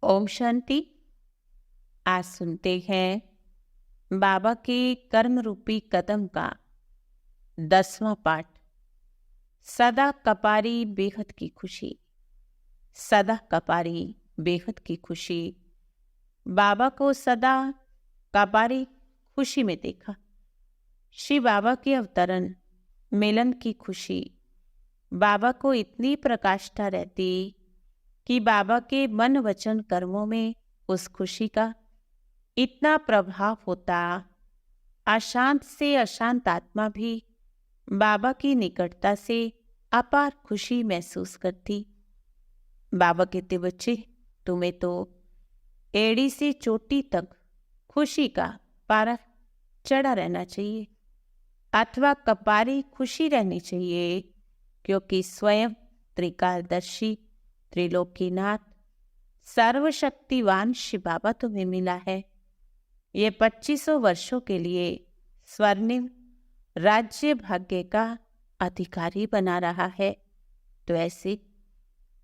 ओम शांति। आज सुनते हैं बाबा के कर्म रूपी कदम का 10वां पाठ। सदा कपारी बेहद की खुशी। सदा कपारी बेहद की खुशी। बाबा को सदा कपारी खुशी में देखा। श्री बाबा के अवतरण मिलन की खुशी बाबा को इतनी प्रकाष्ठा रहती कि बाबा के मन वचन कर्मों में उस खुशी का इतना प्रभाव होता, अशांत से अशांत आत्मा भी बाबा की निकटता से अपार खुशी महसूस करती। बाबा कहते, बच्चे तुम्हें तो एड़ी से चोटी तक खुशी का पारा चढ़ा रहना चाहिए अथवा कपारी खुशी रहनी चाहिए, क्योंकि स्वयं त्रिकालदर्शी त्रिलोकीनाथ सर्वशक्तिवान शिव बाबा तुम्हें मिला है। ये 2500 वर्षों के लिए स्वर्णिम राज्य भाग्य का अधिकारी बना रहा है। तो ऐसे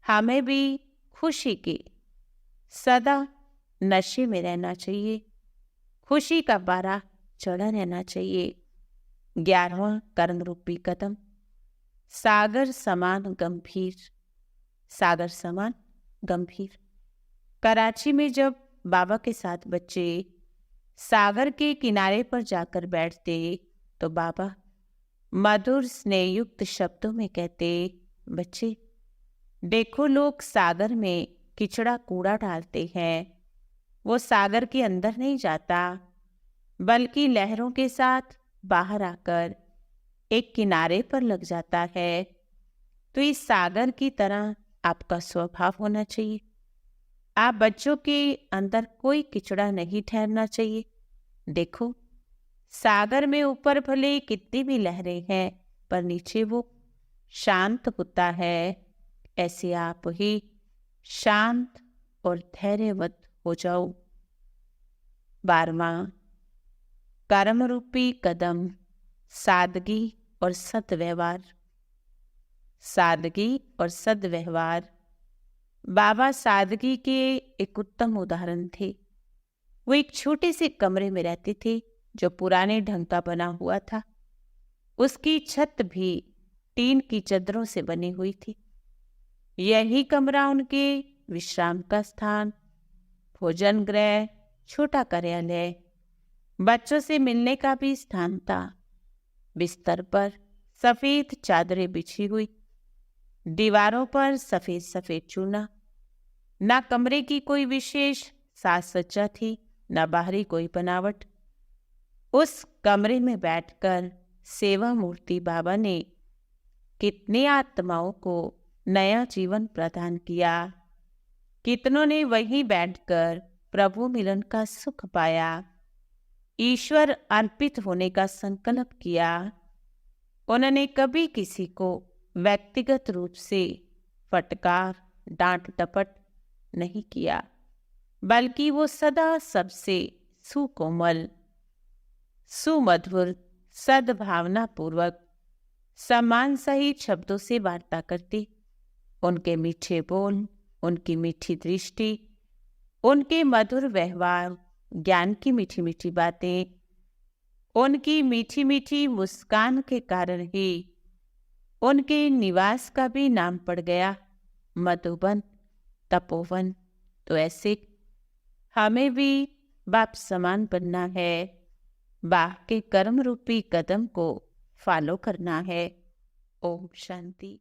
हमें भी खुशी के सदा नशे में रहना चाहिए, खुशी का पारा चढ़ा रहना चाहिए। 11वां कर्म रूपी कदम सागर समान गंभीर। सागर समान गंभीर। कराची में जब बाबा के साथ बच्चे सागर के किनारे पर जाकर बैठते तो बाबा मधुर स्नेहयुक्त शब्दों में कहते, बच्चे देखो लोग सागर में किचड़ा कूड़ा डालते हैं, वो सागर के अंदर नहीं जाता बल्कि लहरों के साथ बाहर आकर एक किनारे पर लग जाता है। तो इस सागर की तरह आपका स्वभाव होना चाहिए। आप बच्चों के अंदर कोई किचड़ा नहीं ठहरना चाहिए। देखो सागर में ऊपर भले कितनी भी लहरें हैं पर नीचे वो शांत होता है। ऐसे आप ही शांत और धैर्यवत हो जाओ। 12वां कर्म रूपी कदम सादगी और सद्व्यवहार। सादगी और सद्व्यवहार बाबा सादगी के एक उत्तम उदाहरण थे। वो एक छोटे से कमरे में रहते थे जो पुराने ढंग का बना हुआ था। उसकी छत भी टीन की चादरों से बनी हुई थी। यही कमरा उनके विश्राम का स्थान, भोजन गृह, छोटा कार्यालय, बच्चों से मिलने का भी स्थान था। बिस्तर पर सफेद चादरें बिछी हुई, दीवारों पर सफेद सफेद चूना। ना कमरे की कोई विशेष साज सज्जा थी, ना बाहरी कोई बनावट। उस कमरे में बैठकर सेवा मूर्ति बाबा ने कितने आत्माओं को नया जीवन प्रदान किया। कितनों ने वहीं बैठकर प्रभु मिलन का सुख पाया, ईश्वर अर्पित होने का संकल्प किया। उन्होंने कभी किसी को व्यक्तिगत रूप से फटकार डांट डपट नहीं किया, बल्कि वो सदा सबसे सुकोमल, सुमधुर, सद्भावना पूर्वक सम्मान सहित शब्दों से वार्ता करती। उनके मीठे बोल, उनकी मीठी दृष्टि, उनके मधुर व्यवहार, ज्ञान की मीठी मीठी बातें, उनकी मीठी मीठी मुस्कान के कारण ही उनके निवास का भी नाम पड़ गया मधुबन, तपोवन। तो ऐसे हमें भी बाप समान बनना है, बाप के कर्म रूपी कदम को फॉलो करना है। ओम शांति।